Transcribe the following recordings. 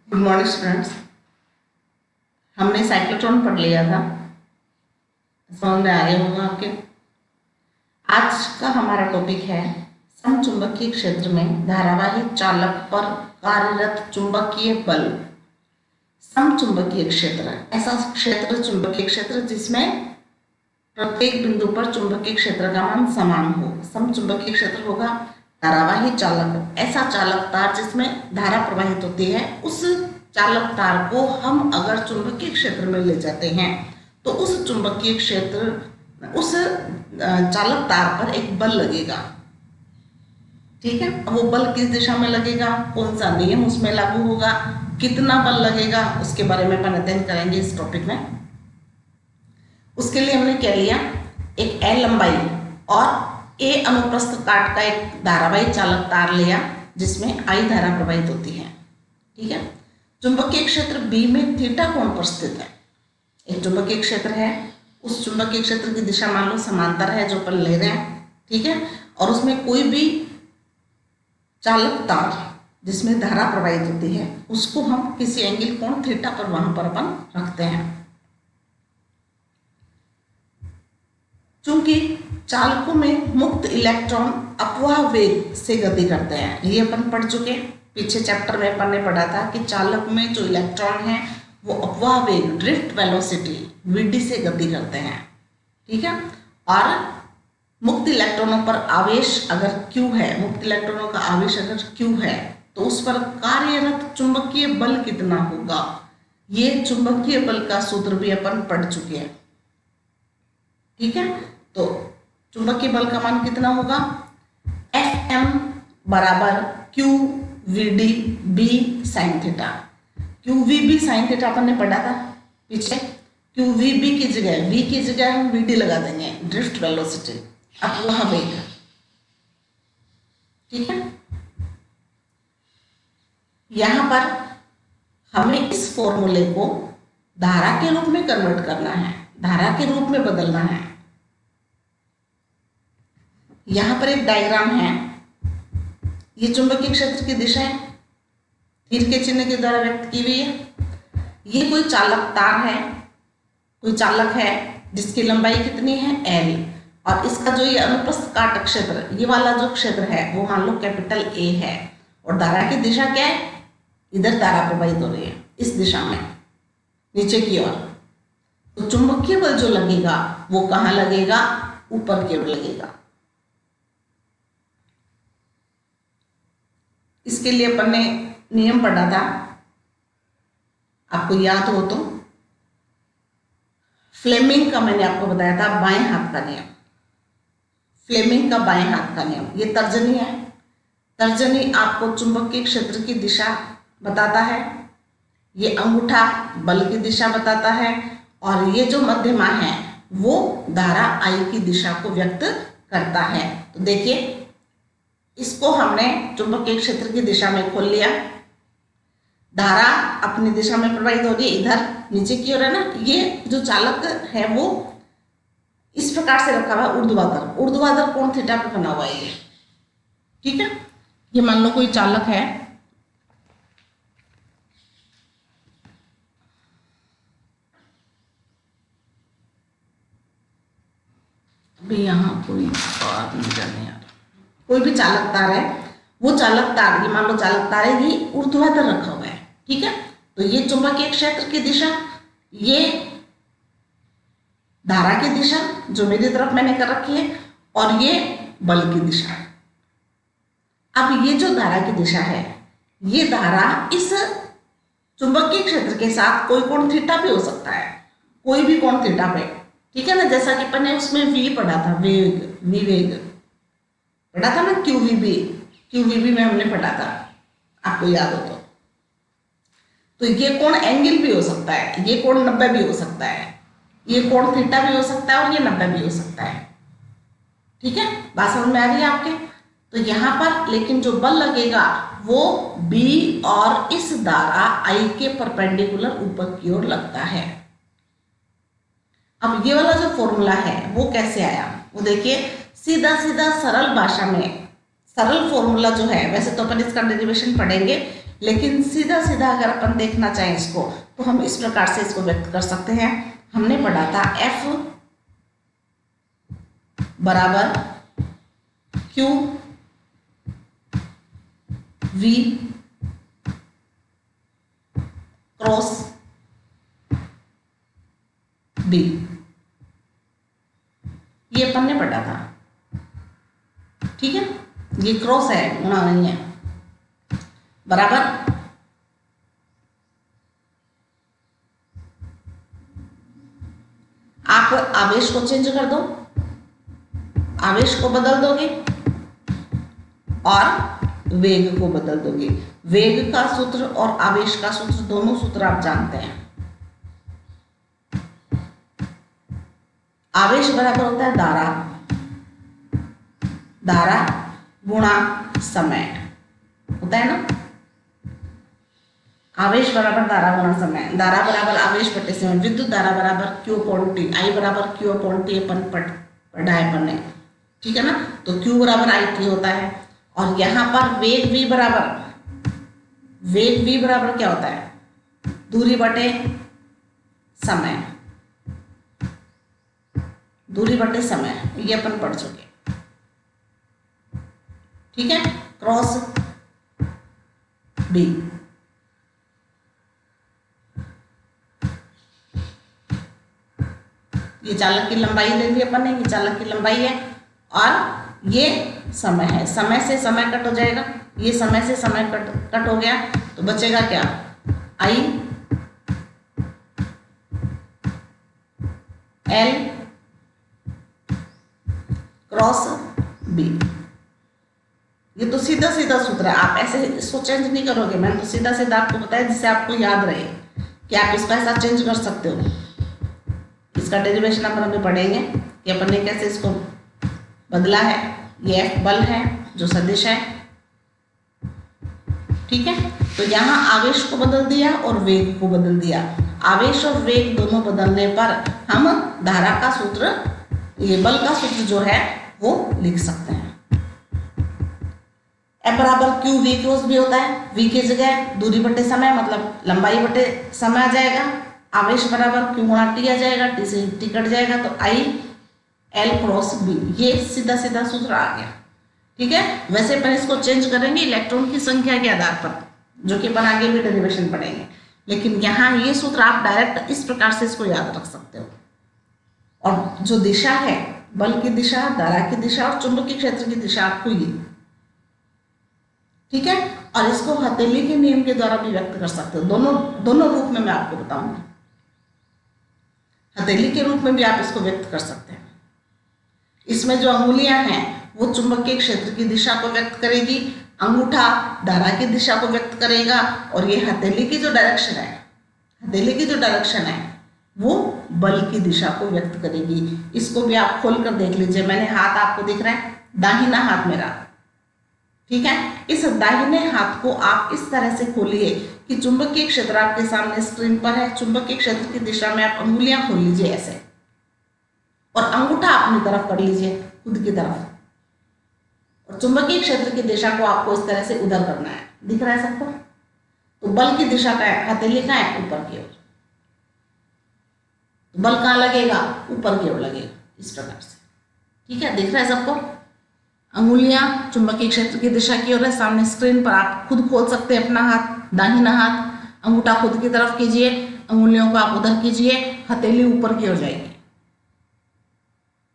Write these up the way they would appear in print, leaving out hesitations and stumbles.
Good morning students. हमने cyclotron पढ़ लिया था, समझ में आ गया होगा आपके। आज का हमारा टॉपिक है समचुंबकीय क्षेत्र में धारावाही चालक पर कार्यरत चुंबकीय बल। समचुंबकीय क्षेत्र ऐसा क्षेत्र, चुंबकीय क्षेत्र जिसमें प्रत्येक बिंदु पर चुंबकीय क्षेत्र का मान समान हो। समचुंबकीय क्षेत्र होगा धारावाही चालक, ऐसा चालक तार जिसमें धारा प्रवाहित होती है। उस चालक तार को हम अगर चुंबकीय क्षेत्र में ले जाते हैं तो उस चुंबकीय क्षेत्र, उस चालक तार पर एक बल लगेगा। ठीक है, वो बल किस दिशा में लगेगा, कौन सा नियम उसमें लागू होगा, कितना बल लगेगा, उसके बारे में अपन अध्ययन करेंगे इस टॉपिक में। उसके लिए हमने क्या लिया, एक L लंबाई और A अनुप्रस्थ काट का एक धारावाही चालक तार लिया जिसमें I धारा प्रवाहित होती है। ठीक है, चुंबकीय क्षेत्र B में थीटा कोण पर स्थित है। एक चुंबकीय क्षेत्र है, उस चुंबकीय क्षेत्र की दिशा मान लो समांतर है जो अपन ले रहे हैं। ठीक है, और उसमें कोई भी चालक तार जिसमें धारा प्रवाहित होती है उसको हम किसी एंगल कोण थीटा पर वहां पर अपन रखते हैं। चूंकि चालकों में मुक्त इलेक्ट्रॉन अपवाह वेग से गति करते हैं, ये अपन पढ़ चुके हैं। पीछे चैप्टर में अपन ने पढ़ा था कि चालक में जो इलेक्ट्रॉन है वो अपवाह वेग, ड्रिफ्ट वेलोसिटी Vd से गति करते हैं। ठीक है, और मुक्त इलेक्ट्रॉनों पर आवेश अगर Q है, मुक्त इलेक्ट्रॉनों का आवेश अगर Q है तो उस पर कार्यरत चुंबकीय बल कितना होगा, ये चुंबकीय बल का सूत्र भी अपन पढ़ चुके हैं। ठीक है, तो चुंबकीय बल का मान कितना होगा, Fm बराबर QVd B sin theta. QVB sin theta अपन ने पढ़ा था पीछे। QVB की जगह, V की जगह हम Vd लगा देंगे, ड्रिफ्ट वेलोसिटी, अपवाह वेग। ठीक है, यहां पर हमें इस फॉर्मूले को धारा के रूप में कन्वर्ट करना है, धारा के रूप में बदलना है। यहां पर एक डायग्राम है, ये चुंबकीय क्षेत्र की दिशा है, तीर के चिन्ह के द्वारा व्यक्त की हुई है। ये कोई चालक तार है, कोई चालक है जिसकी लंबाई कितनी है L, और इसका जो ये अनुप्रस्थ काट क्षेत्र, ये वाला जो क्षेत्र है वो मान लो कैपिटल A है, और धारा की दिशा क्या है, इधर धारा प्रवाहित हो रही है इस दिशा में नीचे की ओर। तो चुंबकीय बल जो लगेगा वो कहाँ लगेगा, ऊपर की ओर लगेगा। इसके लिए अपन ने नियम पढ़ा था, आपको याद हो तो, फ्लेमिंग का मैंने आपको बताया था बाएं हाथ का नियम, फ्लेमिंग का बाएं हाथ का नियम। ये तर्जनी है, तर्जनी आपको चुंबकीय क्षेत्र की दिशा बताता है, ये अंगूठा बल की दिशा बताता है, और ये जो मध्यमा है वो धारा I की दिशा को व्यक्त करता है। तो देखिए, इसको हमने चुंबकीय क्षेत्र की दिशा में खोल लिया, धारा अपनी दिशा में प्रवाहित हो रही है, इधर नीचे की ओर है ना। ये जो चालक है वो इस प्रकार से रखा हुआ है, ऊर्ध्वाधर, ऊर्ध्वाधर कोण थीटा पे बना हुआ है ये। ठीक है, ये मान लो कोई चालक है, अभी यहाँ कोई बात नहीं जाने यार, कोई भी चालक तार है, वो चालक तार, ये मान लो चालक तार है, ये ऊर्ध्वाधर रखा हुआ है। ठीक है, तो ये चुंबकीय क्षेत्र की दिशा, ये धारा की दिशा जो मेरी तरफ मैंने कर रखी है, और ये बल की दिशा। अब ये जो धारा की दिशा है, ये धारा इस चुंबकीय क्षेत्र के साथ कोई कोण थीटा पे हो सकता है, कोई भी कोण थीटा पे। ठीक है ना, जैसा कि अपन ने उसमें V पढ़ा था, वेग, विवेग पढ़ा था ना, QVB में हमने पढ़ा था, आपको याद हो तो ये कोण एंगल भी हो सकता है, ये कोण 90 भी हो सकता है, ये कोण थीटा भी हो सकता है, और ये 90 भी हो सकता है। ठीक है, बात समझ में आ रही है आपके। तो यहाँ पर लेकिन जो बल लगेगा वो B और इस धारा I के परपेंडिकुलर ऊपर की ओर लगता है। अब ये वाला जो फॉर्मूला है वो कैसे आया, वो देखिए, सीधा सीधा सरल भाषा में, सरल फॉर्मूला जो है, वैसे तो अपन इसका डेरिवेशन पढ़ेंगे, लेकिन सीधा सीधा अगर अपन देखना चाहें इसको तो हम इस प्रकार से इसको व्यक्त कर सकते हैं। हमने पढ़ा था F बराबर Q V क्रॉस B, ये अपन ने पढ़ा था। ठीक है, ये क्रॉस है, गुणा नहीं है, बराबर आप आवेश को चेंज कर दो, आवेश को बदल दोगे और वेग को बदल दोगे। वेग का सूत्र और आवेश का सूत्र दोनों सूत्र आप जानते हैं। आवेश बराबर होता है धारा, धारा गुणा समय होता है ना। आवेश बराबर धारा गुणा समय, धारा बराबर आवेश बटे समय, विद्युत धारा बराबर Q अपॉन T, I बराबर Q अपॉन T अपन पढ़ा है अपन ने। ठीक है ना, तो Q बराबर IT होता है। और यहाँ पर वेग V बराबर, वेग V बराबर क्या होता है, दूरी बटे समय, दूरी बटे समय, ये अपन पढ़ चुके। ठीक है, क्रॉस B, ये चालक की लंबाई ले ली अपन ने, ये चालक की लंबाई है और ये समय है। समय से समय कट हो जाएगा, ये समय से समय कट हो गया तो बचेगा क्या, I L क्रॉस B। ये तो सीधा सीधा सूत्र है, आप ऐसे इसको चेंज नहीं करोगे। मैंने तो सीधा सीधा आपको बताया जिससे आपको याद रहे कि आप इसका ऐसा चेंज कर सकते हो। इसका डेरिवेशन अपन अभी पढ़ेंगे कि अपन ने कैसे इसको बदला है। ये F बल है जो सदिश है। ठीक है, तो यहाँ आवेश को बदल दिया और वेग को बदल दिया। आवेश और वेग दोनों बदलने पर हम धारा का सूत्र, ये बल का सूत्र जो है वो लिख सकते हैं। F बराबर Q V क्रॉस B होता है। V की जगह दूरी बटे समय मतलब लंबाई बटे समय आ जाएगा। आवेश बराबर Q गुणा T आ जाएगा, T से T कट जाएगा तो I L क्रॉस B। ये सीधा सीधा सूत्र आ गया। ठीक है, वैसे अपन इसको चेंज करेंगे इलेक्ट्रॉन की संख्या के आधार पर, जो कि अपन आगे भी डेरिवेशन पढ़ेंगे। लेकिन यहाँ ये सूत्र आप डायरेक्ट इस प्रकार से इसको याद रख सकते हो। और जो दिशा है, बल की दिशा, धारा की दिशा और चुंबकीय क्षेत्र की दिशा आपको ये, ठीक है। और इसको हथेली के नियम के द्वारा भी व्यक्त कर सकते हो। दोनों रूप में मैं आपको बताऊंगी। हथेली के रूप में भी आप इसको व्यक्त कर सकते हैं। इसमें जो अंगुलियां हैं वो चुंबकीय क्षेत्र की दिशा को व्यक्त करेगी, अंगूठा धारा की दिशा को व्यक्त करेगा, और ये हथेली की जो डायरेक्शन है, हथेली की जो डायरेक्शन है वो बल की दिशा को व्यक्त करेगी। इसको भी आप खोल कर देख लीजिए। मैंने हाथ आपको दिख रहा है, दाहिना हाथ मेरा, ठीक है। इस दाहिने हाथ को आप इस तरह से खोलिए कि चुंबकीय क्षेत्र आपके सामने स्क्रीन पर है। चुंबकीय क्षेत्र की दिशा में आप अंगुलियां खोल लीजिए ऐसे, और अंगूठा अपनी तरफ कर लीजिए, खुद की तरफ, और चुंबकीय क्षेत्र की दिशा को आपको इस तरह से उधर करना है। दिख रहा है सबको? तो बल की दिशा का है, हथेली का है ऊपर की ओर। बल कहाँ लगेगा? ऊपर की ओर लगेगा, इस प्रकार से। ठीक है, दिख रहा है सबको? अंगुलियां चुंबकीय क्षेत्र की दिशा की ओर है। सामने स्क्रीन पर आप खुद खोल सकते हैं अपना हाथ, दाहिना हाथ, अंगूठा खुद की तरफ कीजिए, अंगुलियों को आप उधर कीजिए, हथेली ऊपर की ओर जाएगी।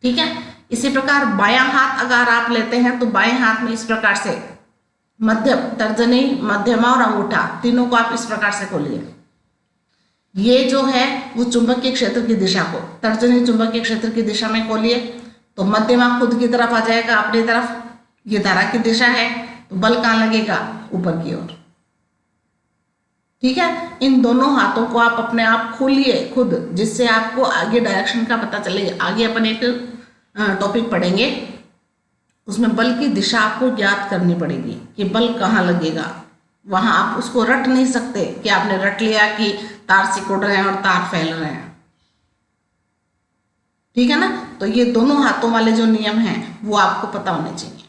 ठीक है, इसी प्रकार बायां हाथ अगर आप लेते हैं तो बाएं हाथ में इस प्रकार से मध्यम, तर्जनी, मध्यमा और अंगूठा तीनों को आप इस प्रकार से खोलिए। ये जो है वो चुंबकीय क्षेत्र की दिशा को, तर्जनी चुंबकीय क्षेत्र की दिशा में खोलिए तो मध्यमा खुद की तरफ आ जाएगा, अपनी तरफ। ये धारा की दिशा है तो बल कहाँ लगेगा? ऊपर की ओर। ठीक है, इन दोनों हाथों को आप अपने आप खोलिए खुद, जिससे आपको आगे डायरेक्शन का पता चलेगा। आगे अपन एक टॉपिक पढ़ेंगे, उसमें बल की दिशा आपको ज्ञात करनी पड़ेगी कि बल कहाँ लगेगा। वहां आप उसको रट नहीं सकते कि आपने रट लिया कि तार सिकुड़ रहे हैं और तार फैल रहे हैं। ठीक है ना? तो ये दोनों हाथों वाले जो नियम हैं वो आपको पता होने चाहिए।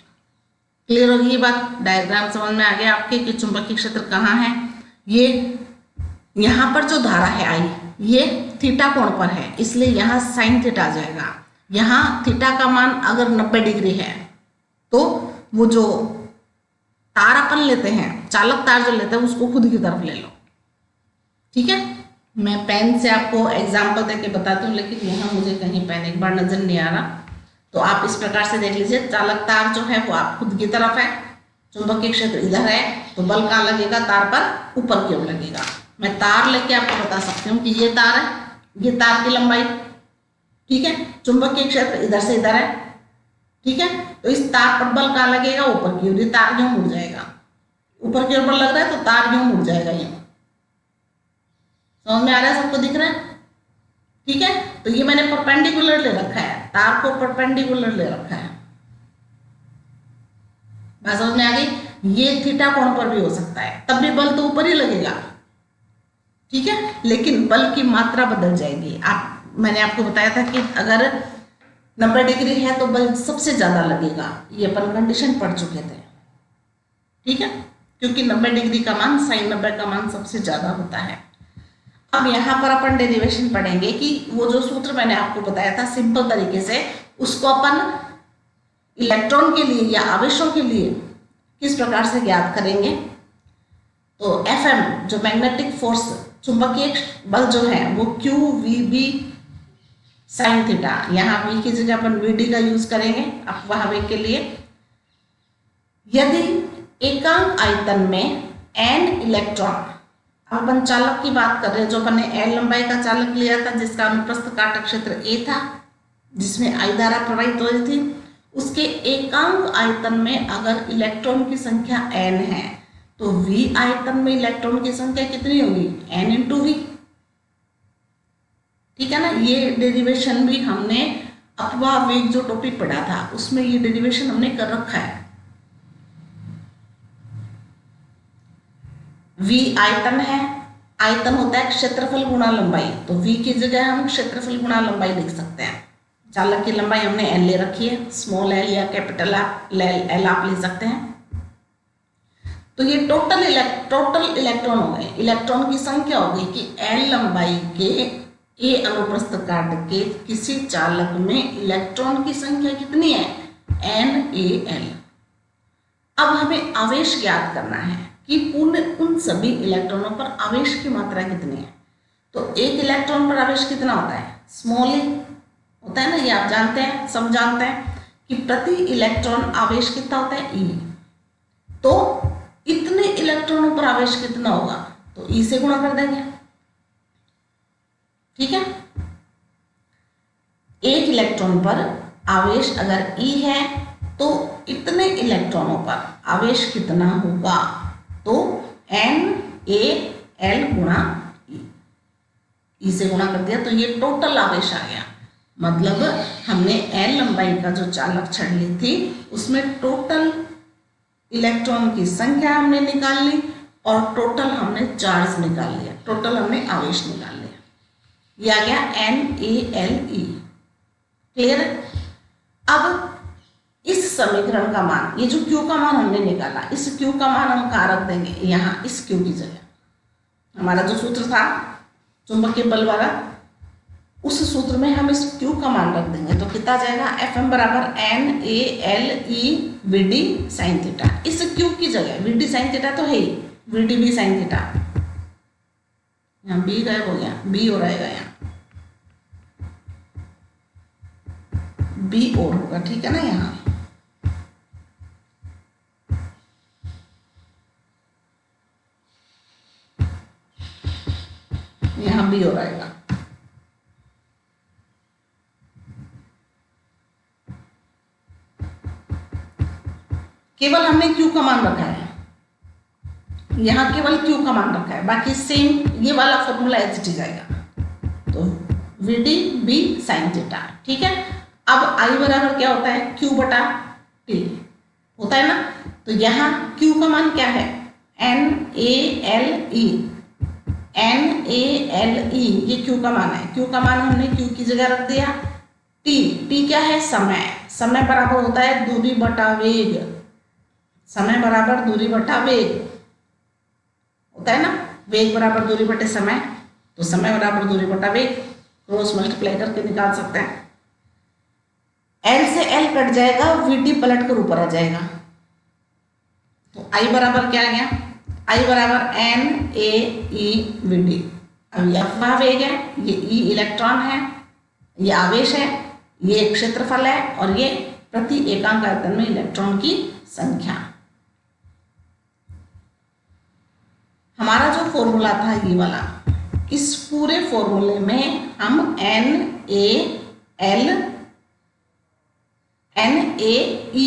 क्लियर होगी ये बात? डायग्राम समझ में आ गया आपके कि चुंबकीय क्षेत्र कहाँ है? ये यहाँ पर जो धारा है आई, ये थीटा कोण पर है, इसलिए यहाँ साइन थीटा आ जाएगा। यहाँ थीटा का मान अगर 90 डिग्री है तो वो जो तार अपन लेते हैं, चालक तार जो लेते हैं, उसको खुद की तरफ ले लो। ठीक है, मैं पेन से आपको एग्जाम्पल देके बताती हूँ, लेकिन यहाँ मुझे कहीं पेन एक बार नजर नहीं आ रहा, तो आप इस प्रकार से देख लीजिए। चालक तार जो है वो आप खुद की तरफ है, चुंबकीय क्षेत्र इधर है, तो बल कहाँ लगेगा? तार पर ऊपर की ओर लगेगा। मैं तार लेके आपको बता सकती हूँ कि ये तार है, ये तार की लंबाई, ठीक है। चुंबकीय क्षेत्र इधर से इधर है, ठीक है, तो इस तार पर बल कहाँ लगेगा? ऊपर की ओर। ये तार यूं मुड़ जाएगा, ऊपर की ओर बल लग रहा है तो तार यूं मुड़ जाएगा। यूं समझ में आ रहा है? सबको दिख रहा है? ठीक है, तो ये मैंने परपेंडिकुलर ले रखा है, तार को परपेंडिकुलर ले रखा है। बात समझ में आ गई? ये थीटा कोण पर भी हो सकता है, तब भी बल तो ऊपर ही लगेगा, ठीक है, लेकिन बल की मात्रा बदल जाएगी। मैंने आपको बताया था कि अगर 90 डिग्री है तो बल सबसे ज्यादा लगेगा, ये अपन कंडीशन पढ़ चुके थे, ठीक है, क्योंकि 90 डिग्री का मान sin 90 का मान सबसे ज्यादा होता है। अब यहाँ पर अपन डेरिवेशन पढ़ेंगे कि वो जो सूत्र मैंने आपको बताया था सिंपल तरीके से, उसको अपन इलेक्ट्रॉन के लिए या आवेशों के लिए किस प्रकार से ज्ञात करेंगे। तो Fm जो मैग्नेटिक फोर्स, चुंबकीय बल जो है वो Q VB साइन थीटा, यहाँ V की जगह अपन VD का यूज करेंगे अपवाह वेग के लिए। यदि एकांक आयतन में n इलेक्ट्रॉन, अब अपन चालक की बात कर रहे हैं, जो अपन ने L लंबाई का चालक लिया था जिसका अनुप्रस्थ काटक क्षेत्र A था, जिसमें I धारा प्रवाहित हो रही थी, उसके एकांक आयतन में अगर इलेक्ट्रॉन की संख्या n है तो V आयतन में इलेक्ट्रॉन की संख्या कितनी होगी? n इंटू V, ठीक है ना। ये डेरिवेशन भी हमने अपवाह वेग जो टॉपिक पढ़ा था उसमें ये डेरिवेशन हमने कर रखा है। V आयतन है, आयतन होता है क्षेत्रफल गुणा लंबाई, तो V की जगह हम क्षेत्रफल गुणा लंबाई लिख सकते हैं। चालक की लंबाई हमने L ले रखी है, स्मॉल l या कैपिटल L आप ले सकते हैं। तो ये टोटल इलेक्ट्रॉन हो गए, इलेक्ट्रॉन की संख्या हो गई कि L लंबाई के A अनुप्रस्थ काट के किसी चालक में इलेक्ट्रॉन की संख्या कितनी है? NaL। अब हमें आवेश ज्ञात करना है कि उन सभी इलेक्ट्रॉनों पर आवेश की मात्रा कितनी है। तो एक इलेक्ट्रॉन पर आवेश कितना होता है? स्मॉल e होता है ना, ये आप जानते हैं, सब जानते हैं कि प्रति इलेक्ट्रॉन आवेश कितना होता है? E। तो इतने इलेक्ट्रॉनों पर आवेश कितना होगा? तो E से गुणा कर देंगे, ठीक है। एक इलेक्ट्रॉन पर आवेश अगर E है तो इतने इलेक्ट्रॉनों पर आवेश कितना होगा? तो NaL गुणा E से गुणा कर दिया तो ये टोटल आवेश आ गया। मतलब हमने L लंबाई का जो चालक छड़ ली थी उसमें टोटल इलेक्ट्रॉन की संख्या हमने निकाल ली और टोटल हमने चार्ज निकाल लिया, टोटल हमने आवेश निकाल लिया। ये आ गया NaLe। क्लियर? अब इस समीकरण का मान, ये जो Q का मान हमने निकाला, इस Q का मान हम कहाँ रख देंगे? यहाँ इस Q की जगह। हमारा जो सूत्र था चुंबकीय बल वाला, उस सूत्र में हम इस Q का मान रख देंगे तो कितना जाएगा? Fm बराबर NaLe VD साइन थीटा। इस Q की जगह VD साइन थीटा तो है ही, VD भी साइन थीटा, यहाँ B गायब हो गया, B हो रहेगा, यहाँ B और होगा, ठीक है ना। यहाँ B हो रहेगा। केवल हमने Q का मान रखा है, यहाँ केवल Q का मान रखा है, बाकी सेम ये वाला फॉर्मूला एज इट इज आएगा। तो VD B साइन थीटा, ठीक है। अब I बराबर क्या होता है? Q बटा T होता है ना। तो यहाँ Q का मान क्या है? NaLe। NaLe ये Q का मान है, Q का मान हमने Q की जगह रख दिया। T क्या है? समय। समय बराबर होता है दूरी बटा वेग, समय बराबर दूरी बटा वेग होता है ना, वेग बराबर दूरी बटे समय, तो समय बराबर दूरी बटा वेग, क्रॉस मल्टीप्लाई करके निकाल सकते हैं। एल से एल कट जाएगा, वीटी पलट कर ऊपर आ जाएगा, तो आई बराबर क्या आ गया, आई बराबर एन ए ई वी डी। अब एफ वह वेग है, ये ई इलेक्ट्रॉन है, ये आवेश है, ये क्षेत्रफल है, और ये प्रति एकांक आयतन में इलेक्ट्रॉन की संख्या। हमारा जो फॉर्मूला था ये वाला, इस पूरे फॉर्मूले में हम एन ए ई,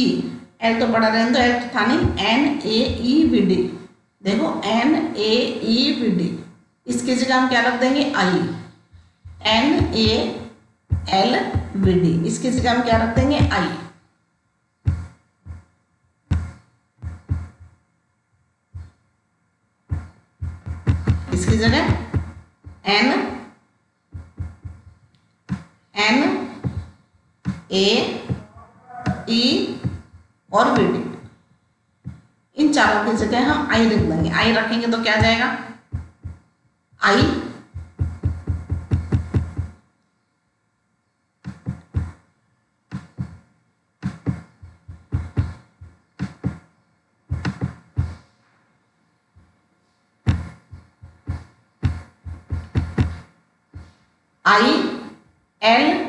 एल तो बड़ा रहने दो, एल तो था नहीं, एन ए ई वी डी, देखो एन ए ई वी डी, इसकी जगह हम क्या रख देंगे, I, N A L V D, इसकी जगह हम क्या रख देंगे, आई। इसकी जगह एन ए ई और वी डी, इन चारों की जगह हम आई रख देंगे। आई रखेंगे तो क्या जाएगा, I I L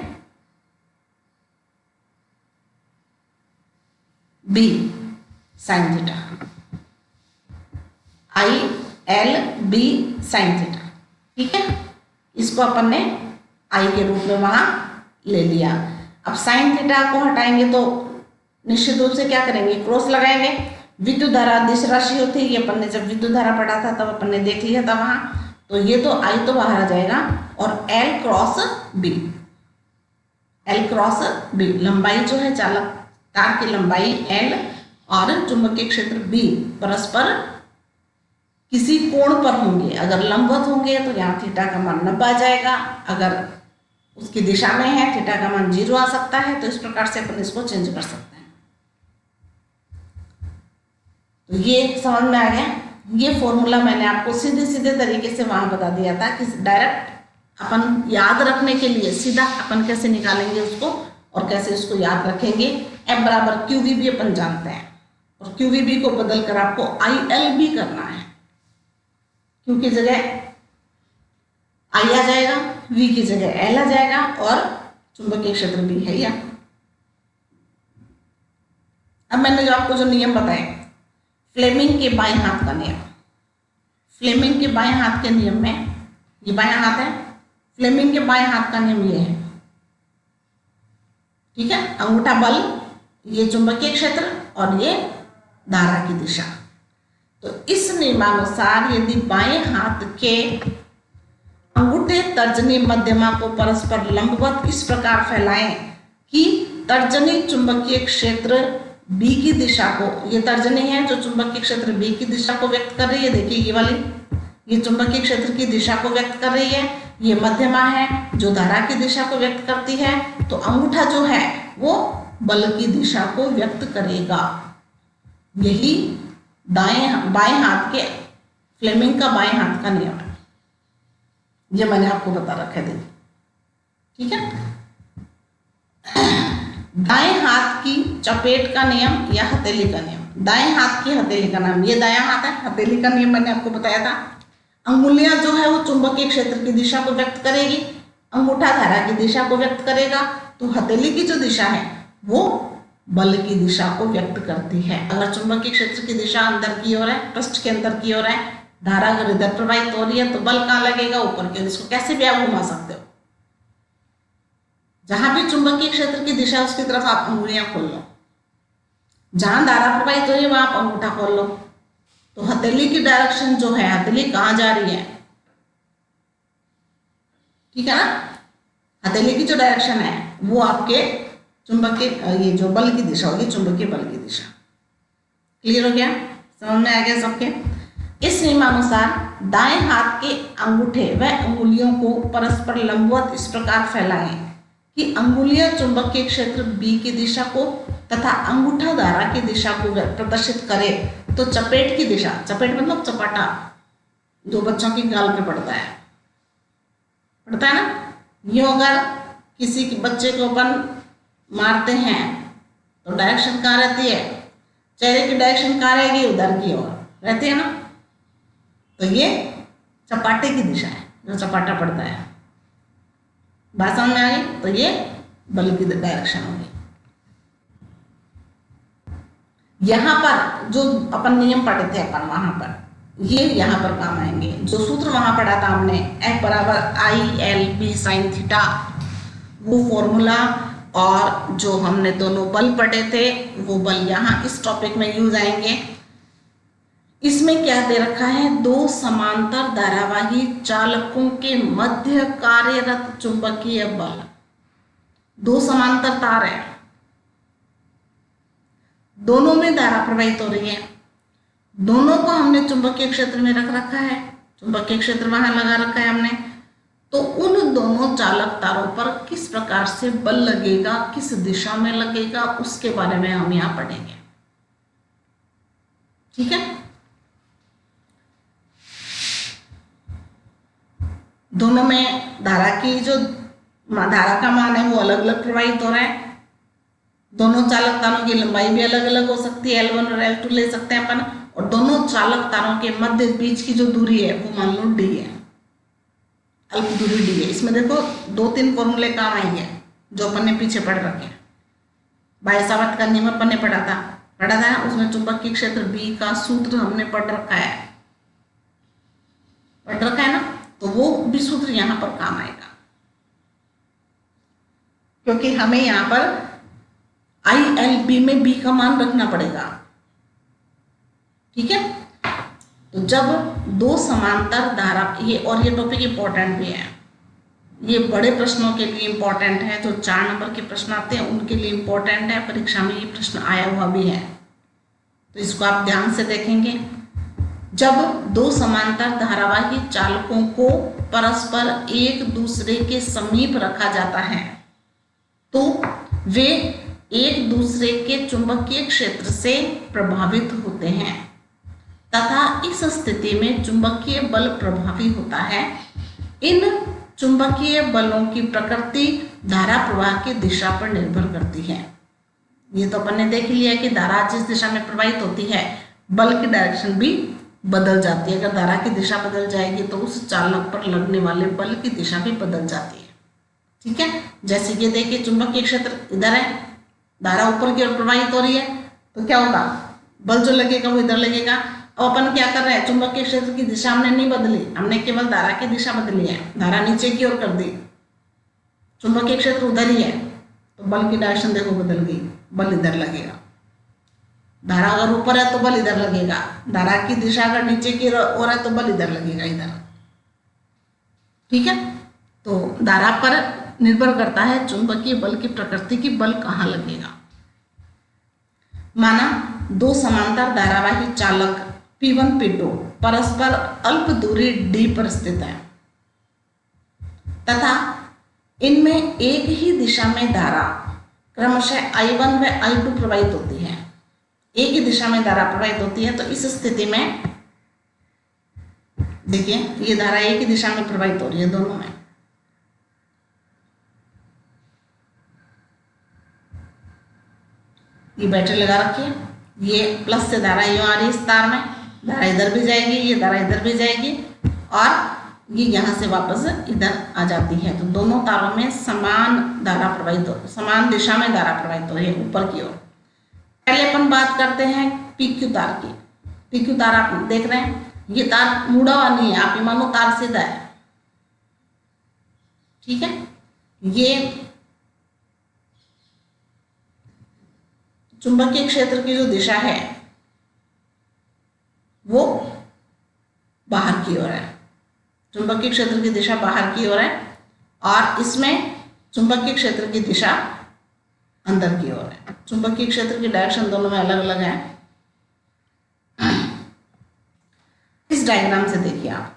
B sine theta, I L B sine theta, ठीक है। इसको अपन ने आई के रूप में वहां ले लिया। अब साइन थीटा को हटाएंगे तो निश्चित रूप से क्या करेंगे, क्रॉस लगाएंगे। विद्युत धारा अदिश राशि होती है, ये अपन ने जब विद्युत धारा पढ़ा था तब अपन ने देख लिया था वहां, तो ये तो आई तो बाहर आ जाएगा, और l cross b, l cross b, लंबाई जो है चालक तार की लंबाई एल और चुंबकीय क्षेत्र बी परस्पर किसी कोण पर होंगे। अगर लंबवत होंगे तो यहाँ थीटा का मान 90 आ जाएगा, अगर उसकी दिशा में है थीटा का मान 0 आ सकता है। तो इस प्रकार से अपन इसको चेंज कर सकते हैं। तो ये समझ में आ गया। ये फॉर्मूला मैंने आपको सीधे सीधे तरीके से वहां बता दिया था कि डायरेक्ट अपन याद रखने के लिए सीधा अपन कैसे निकालेंगे उसको और कैसे उसको याद रखेंगे। F बराबर क्यू वी भी अपन जानते हैं, और क्यू वी बी को बदल कर आपको आई एल भी करना है। क्यू की जगह आई आ जाएगा, वी की जगह एल आ जाएगा, और चुंबकीय क्षेत्र भी है या। अब मैंने जो आपको जो नियम बताए, फ्लेमिंग के बाएं हाथ का नियम, फ्लेमिंग के बाएं हाथ के नियम में, ये बाएं हाथ है, फ्लेमिंग के बाएं हाथ का नियम ये है, ठीक है। अंगूठा बल, ये चुंबकीय क्षेत्र और ये धारा की दिशा। तो इस नियमानुसार यदि बाएं हाथ के अंगूठे तर्जनी मध्यमा को परस्पर लंबवत इस प्रकार फैलाएं कि तर्जनी चुंबकीय क्षेत्र बी की दिशा को, ये तर्जनी है जो चुंबकीय क्षेत्र बी की दिशा को व्यक्त कर रही है, देखिए ये वाली, ये चुंबकीय क्षेत्र की दिशा को व्यक्त कर रही है, ये मध्यमा है जो धारा की दिशा को व्यक्त करती है। तो अंगूठा जो है वो बल की दिशा को व्यक्त करेगा। यही बाएं हाथ के फ्लेमिंग का बाएं हाथ का नियम है, ये मैंने आपको बता रखा है, ठीक है। दाएं हाथ की चपेट का नियम या हथेली का नियम, दाएं हाथ की हथेली का नाम, ये दायां हाथ है, हथेली का नियम मैंने आपको बताया था। अंगुलियां जो है वो चुंबकीय क्षेत्र की दिशा को व्यक्त करेगी, अंगूठा धारा की दिशा को व्यक्त करेगा। तो हथेली की जो दिशा है वो बल की दिशा को व्यक्त करती है। अगर चुंबकीय क्षेत्र की दिशा अंदर की ओर है, पृष्ठ के अंदर की ओर है, धारा अगर इधर प्रवाहित हो रही है तो बल कहाँ लगेगा, ऊपर की ओर। इसको कैसे भी आप घुमा सकते हो, जहां भी चुंबकीय क्षेत्र की दिशा उसकी तरफ आप अंगुलियां खोल लो, जहां धारा प्रवाहित हो रही है वहां आप अंगूठा खोल लो। तो हथेली की डायरेक्शन जो है, हथेली कहां जा रही है, ठीक है ना, हथेली की जो डायरेक्शन है वो आपके चुंबकीय, ये जो बल की दिशा होगी, चुंबकीय बल की दिशा। क्लियर हो गया, समझ में आ गया सबके। इस नियमानुसार दाएं हाथ के अंगूठे व अंगुलियों को परस्पर लंबवत इस प्रकार फैलाएं कि अंगुलियां चुंबकीय क्षेत्र B की दिशा को तथा अंगूठा धारा की दिशा को प्रदर्शित करे तो चपेट की दिशा, चपेट मतलब चपाटा, जो बच्चों की गाल पे पड़ता है ना, यूं अगर किसी के बच्चे को अपन मारते हैं तो डायरेक्शन कहाँ रहती है, चेहरे की डायरेक्शन कहाँ रहेगी, उधर की ओर रहती है ना। तो ये चपाटे की दिशा है, जो चपाटा पड़ता है। बात समझ में आ गई? तो ये बल की डायरेक्शन होगी। यहां पर जो अपन नियम पढ़े थे अपन वहां पर, ये यहां पर काम आएंगे। जो सूत्र वहां पढ़ा था हमने, F बराबर IL/B sin थीटा, वो फॉर्मूला, और जो हमने दोनों बल पढ़े थे वो बल यहाँ इस टॉपिक में यूज आएंगे। इसमें क्या दे रखा है, दो समांतर धारावाही चालकों के मध्य कार्यरत चुंबकीय बल। दो समांतर तार है, दोनों में धारा प्रवाहित हो रही है, दोनों को हमने चुंबकीय क्षेत्र में रख रखा है, चुंबकीय क्षेत्र वहां लगा रखा है हमने। तो उन दोनों चालक तारों पर किस प्रकार से बल लगेगा, किस दिशा में लगेगा, उसके बारे में हम यहां पढ़ेंगे। ठीक है, दोनों में धारा की जो धारा का मान है वो अलग अलग प्रवाहित हो रहा है। दोनों चालक तारों की लंबाई भी अलग अलग हो सकती है, L1 और L2 ले सकते हैं अपन। और दोनों चालक तारों के मध्य बीच की जो दूरी है वो मान लो D है, अल्प दूरी D है। इसमें देखो 2-3 फॉर्मूले काम आएंगे जो अपन ने पीछे पढ़ रखे हैं। बायसावर्त का नियम अपन ने पढ़ा था, उसमें चुंबकीय क्षेत्र B का सूत्र हमने पढ़ रखा है ना, तो वो भी सूत्र यहाँ पर काम आएगा, क्योंकि हमें यहाँ पर IL/B में B का मान रखना पड़ेगा। ठीक है, तो जब दो समांतर धारा, ये टॉपिक इंपॉर्टेंट भी है, ये बड़े प्रश्नों के लिए इंपॉर्टेंट है, जो 4 नंबर के प्रश्न आते हैं उनके लिए इंपॉर्टेंट है, परीक्षा में ये प्रश्न आया हुआ भी है, तो इसको आप ध्यान से देखेंगे। जब दो समांतर धारावाही चालकों को परस्पर एक दूसरे के समीप रखा जाता है तो वे एक दूसरे के चुंबकीय क्षेत्र से प्रभावित होते हैं तथा इस स्थिति में चुंबकीय बल प्रभावी होता है। इन चुंबकीय बलों की प्रकृति धारा प्रवाह की दिशा पर निर्भर करती है। ये तो अपन ने देख लिया कि धारा जिस दिशा में प्रवाहित होती है बल की डायरेक्शन भी बदल जाती है। अगर धारा की दिशा बदल जाएगी तो उस चालक पर लगने वाले बल की दिशा भी बदल जाती है। ठीक है, जैसे कि देखिए चुंबकीय क्षेत्र इधर है, धारा ऊपर की ओर प्रवाहित हो रही है, तो क्या होगा, बल जो लगेगा वो इधर लगेगा। अब अपन क्या कर रहे हैं, चुंबकीय क्षेत्र की दिशा हमने नहीं बदली, हमने केवल धारा की दिशा बदली है, धारा नीचे की ओर कर दी, चुंबकीय क्षेत्र उधर ही है, तो बल की डायरेक्शन देखो बदल गई, बल इधर लगेगा। धारा अगर ऊपर है तो बल इधर लगेगा, धारा की दिशा अगर नीचे की ओर है तो बल इधर लगेगा, इधर। ठीक है, तो धारा पर निर्भर करता है चुंबकीय बल की प्रकृति की, बल कहाँ लगेगा। माना दो समांतर धारावाही चालक P1 P2 परस्पर अल्प दूरी D पर स्थित है तथा इनमें एक ही दिशा में धारा क्रमशः I1 व I2 प्रवाहित होती है। एक ही दिशा में धारा प्रवाहित होती है, तो इस स्थिति में देखिए ये धारा एक ही दिशा में प्रवाहित हो रही है दोनों में। ये बैटरी लगा रखी है, ये प्लस से धारा यूं आ रही है इस तार में, धारा इधर भी जाएगी, ये धारा इधर भी जाएगी और ये यहाँ से वापस इधर आ जाती है। तो दोनों तारों में समान धारा प्रवाहित हो, समान दिशा में धारा प्रवाहित हो रही है ऊपर की ओर। पहले अपन बात करते हैं PQ तार की। PQ तार आप देख रहे हैं, ये तार मुड़ा हुआ नहीं है, आप मानो तार सीधा है। ठीक है, ये चुंबकीय क्षेत्र की जो दिशा है वो बाहर की ओर है, चुंबकीय क्षेत्र की दिशा बाहर की ओर है और इसमें चुंबकीय क्षेत्र की दिशा अंदर की ओर है। चुंबकीय क्षेत्र की डायरेक्शन दोनों में अलग अलग है। इस डायग्राम से देखिए आप,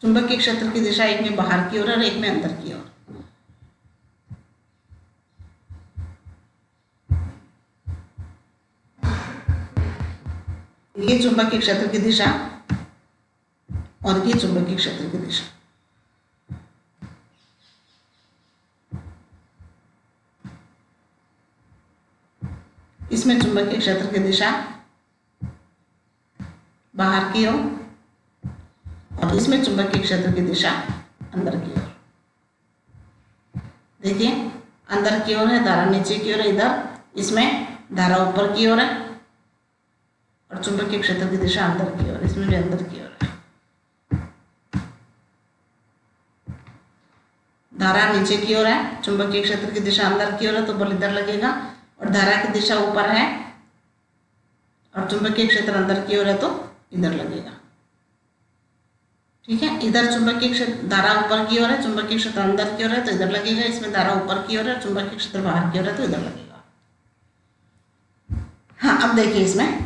चुंबकीय क्षेत्र की दिशा एक में बाहर की ओर है और एक में अंदर की ओर। ये चुंबकीय क्षेत्र की दिशा और ये चुंबकीय क्षेत्र की दिशा। इसमें चुंबकीय क्षेत्र की दिशा बाहर की ओर और इसमें चुंबकीय क्षेत्र की दिशा अंदर की ओर। देखिए, अंदर की ओर है धारा, नीचे की ओर है इधर, इसमें धारा ऊपर की ओर है और चुंबकीय क्षेत्र की दिशा अंदर की ओर, इसमें भी अंदर की ओर है। धारा नीचे की ओर है, चुंबकीय क्षेत्र की दिशा अंदर की ओर है, तो बल इधर लगेगा, और धारा की दिशा ऊपर है और चुंबकीय क्षेत्र अंदर की ओर है तो इधर लगेगा। ठीक है, इधर चुंबकीय क्षेत्र, धारा ऊपर की ओर है, चुंबकीय क्षेत्र अंदर की ओर है तो इधर लगेगा, इसमें धारा ऊपर की ओर है, चुंबकीय क्षेत्र बाहर की ओर है तो इधर लगेगा। हाँ, अब देखिए, इसमें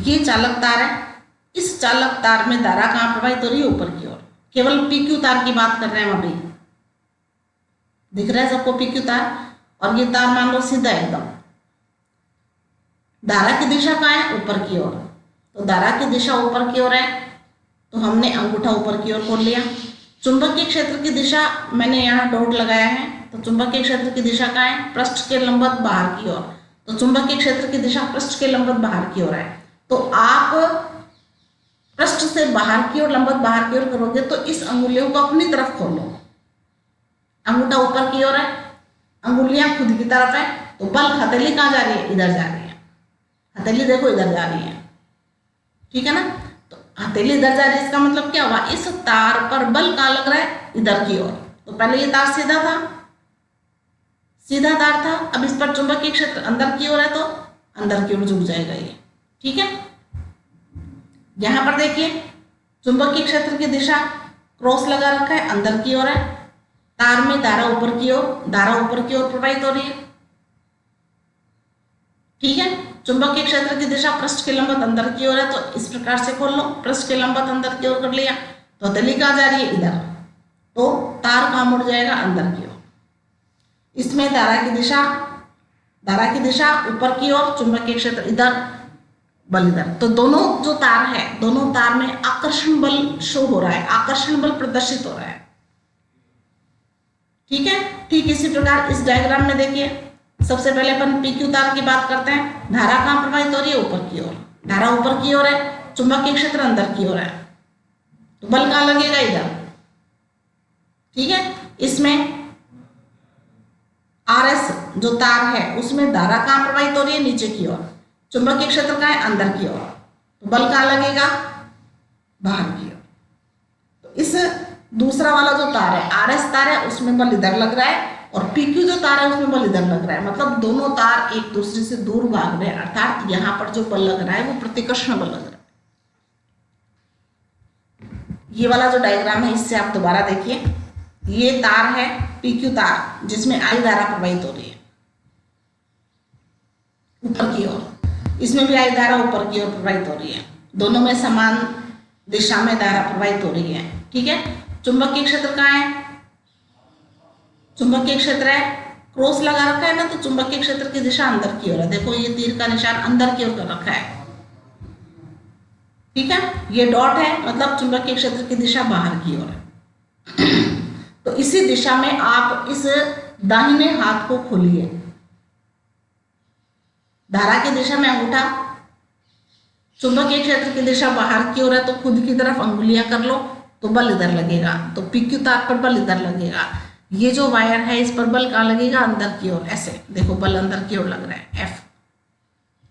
ये चालक तार है, इस चालक तार में धारा कहाँ प्रवाहित हो रही है? ऊपर की ओर। केवल पीक्यू तार की बात कर रहे हैं हम अभी, दिख रहा है सबको पीक्यू तार, और ये तार मान लो सीधा एकदम। धारा की दिशा कहाँ है? ऊपर की ओर। तो धारा की दिशा ऊपर की ओर है तो हमने अंगूठा ऊपर की ओर खोल लिया। चुंबकीय क्षेत्र की दिशा मैंने यहाँ डॉट लगाया है, तो चुंबकीय क्षेत्र की दिशा कहाँ है? पृष्ठ के लंबवत बाहर की ओर। तो चुंबकीय क्षेत्र की दिशा पृष्ठ के लंबवत बाहर की ओर है। तो आप पृष्ठ से बाहर की ओर, लंबवत बाहर की ओर करोगे तो इस अंगुलियों को अपनी तरफ खोलो। अंगूठा ऊपर की ओर है, अंगुलियां खुद की तरफ है, तो बल हथेली कहाँ जा रही है? इधर जा रही है। हथेली देखो इधर जा रही है, ठीक है ना? तो हथेली इधर जा रही है, इसका मतलब क्या हुआ? इस तार पर बल कहाँ लग रहा है? इधर की ओर। तो पहले ये तार सीधा था, सीधा तार था, अब इस पर चुंबकीय क्षेत्र अंदर की ओर है तो अंदर की ओर झुक जाएगा ये। ठीक है, यहां पर देखिए, चुंबकीय क्षेत्र की दिशा क्रॉस लगा रखा है, अंदर की ओर है। तार में धारा ऊपर की ओर, धारा ऊपर की ओर प्रवाहित हो रही है। ठीक है, चुंबकीय क्षेत्र की दिशा पृष्ठ के लंबवत अंदर की ओर है, तो इस प्रकार से खोल लो, पृष्ठ के लंबवत अंदर की ओर कर लिया, तो हथेली कहाँ जा रही है? इधर। तो तार कहाँ मुड़ जाएगा? अंदर की ओर। इसमें धारा की दिशा ऊपर की ओर, चुंबकीय क्षेत्र इधर, बल इधर। तो दोनों जो तार है, दोनों तार में आकर्षण बल शो हो रहा है, आकर्षण बल प्रदर्शित हो रहा है। ठीक है, ठीक इसी प्रकार इस डायग्राम में देखिए, सबसे पहले अपन पीक्यू तार की बात करते हैं। धारा कहाँ प्रवाहित हो रही है? ऊपर की ओर। धारा ऊपर की ओर है, चुंबकीय क्षेत्र अंदर की ओर है, तो बल कहाँ लगेगा? इधर। ठीक है, इसमें RS जो तार है उसमें धारा कहाँ प्रवाहित हो रही है? नीचे की ओर। चुंबकीय क्षेत्र कहाँ है? अंदर की ओर, तो बल कहाँ लगेगा? बाहर की ओर। तो इस दूसरा वाला जो तार है, RS तार है, उसमें बल इधर लग रहा है, और PQ जो तार है उसमें बल इधर लग रहा है। मतलब दोनों तार एक दूसरे से दूर भाग रहे हैं, अर्थात यहाँ पर जो बल लग रहा है वो प्रतिकर्षण बल लग रहा है। ये वाला जो डायग्राम है इससे आप दोबारा देखिए, ये तार है PQ तार, जिसमें I धारा प्रवाहित हो रही है ऊपर की ओर। इसमें भी I धारा ऊपर की ओर प्रवाहित हो रही है, दोनों में समान दिशा में धारा प्रवाहित हो रही है। ठीक है, चुंबकीय क्षेत्र कहाँ है? चुंबकीय क्षेत्र है, क्रॉस लगा रखा है ना, तो चुंबकीय क्षेत्र की दिशा अंदर की ओर है। देखो ये तीर का निशान अंदर की ओर कर रखा है। ठीक है, ये डॉट है, मतलब चुंबकीय क्षेत्र की दिशा बाहर की ओर है। तो इसी दिशा में आप इस दाहिने हाथ को खोलिए। धारा की दिशा में अंगूठा, चुंबकीय क्षेत्र की दिशा बाहर की ओर है, तो खुद की तरफ अंगुलियां कर लो, तो बल इधर लगेगा। तो PQ तार पर बल इधर लगेगा। ये जो वायर है इस पर बल कहाँ लगेगा? अंदर की ओर। ऐसे देखो, बल अंदर की ओर लग रहा है, F।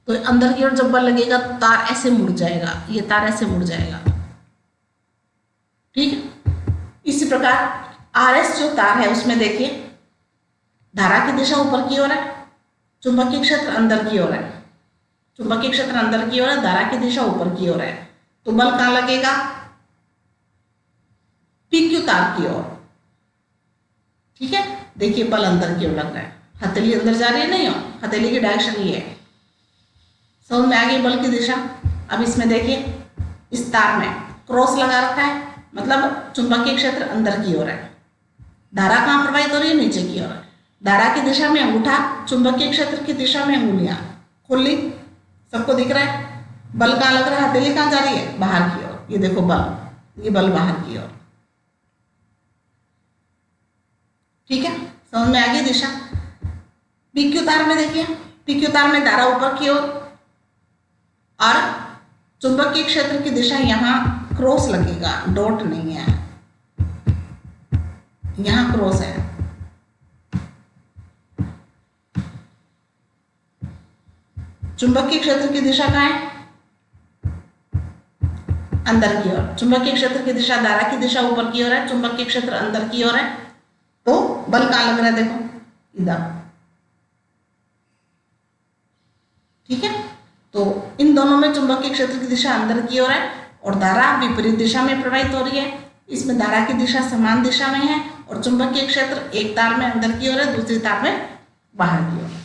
तो अंदर की ओर जब बल लगेगा तो तार ऐसे मुड़ जाएगा, ये तार ऐसे मुड़ जाएगा। ठीक है, इसी प्रकार RS जो तार है उसमें देखिए, धारा की दिशा ऊपर की ओर है, चुंबकीय क्षेत्र अंदर की ओर है। चुंबकीय क्षेत्र अंदर की ओर है, धारा की दिशा ऊपर की ओर है, तो बल कहाँ लगेगा? PQ तार की ओर। ठीक है, देखिए बल अंदर की ओर लग रहा है, हथेली अंदर जा रही है, नहीं हो, हथेली की डायरेक्शन ये है। समझ में आ गई बल की दिशा? अब इसमें देखिए, इस तार में क्रॉस लगा रखा है, मतलब चुंबकीय क्षेत्र अंदर की ओर है, धारा कहाँ प्रवाहित हो रही है? नीचे की ओर है। धारा की दिशा में अंगूठा, चुंबकीय क्षेत्र की दिशा में अंगुलियां। खोल ली, सबको दिख रहा है। बल कहाँ लग रहा है, हथेली कहाँ जा रही है, बाहर की ओर। ये देखो बल, ये बल बाहर की ओर। ठीक है, समझ में आ गई दिशा। PQ तार में देखिए, PQ तार में धारा ऊपर की ओर और चुंबकीय क्षेत्र की दिशा यहां क्रॉस लगेगा, डॉट नहीं है, यहां क्रॉस है। चुंबकीय क्षेत्र की दिशा कहाँ है, अंदर की ओर। चुंबकीय क्षेत्र की दिशा, धारा की दिशा ऊपर की ओर है, चुंबकीय क्षेत्र अंदर की ओर है। तो बल कहाँ लग रहा है, देखो इधर। ठीक है, तो इन दोनों में चुंबकीय क्षेत्र की दिशा अंदर की ओर है और धारा विपरीत दिशा में प्रवाहित हो रही है। इसमें धारा की दिशा समान दिशा में है और चुंबकीय क्षेत्र एक तार में अंदर की ओर है, दूसरी तार में बाहर की ओर।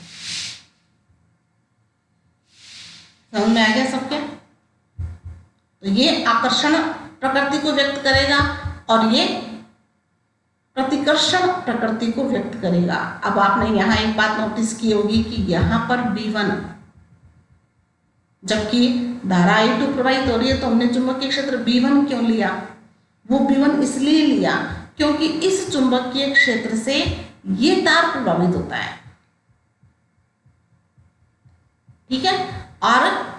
समझ में आ गया सबके। तो ये आकर्षण प्रकृति को व्यक्त करेगा और ये प्रतिकर्षण प्रकृति को व्यक्त करेगा। अब आपने यहाँ एक बात नोटिस की होगी कि यहाँ पर B1, जबकि धारा I2 प्रवाहित हो रही है, तो हमने चुंबकीय क्षेत्र B1 क्यों लिया? वो B1 इसलिए लिया क्योंकि इस चुंबकीय क्षेत्र से ये तार प्रभावित होता है। ठीक है, और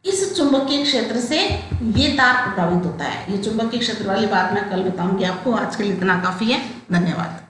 इस चुंबकीय क्षेत्र से ये तार प्रभावित होता है। ये चुंबकीय क्षेत्र वाली बात मैं कल बताऊंगी आपको। आज के लिए इतना काफी है। धन्यवाद।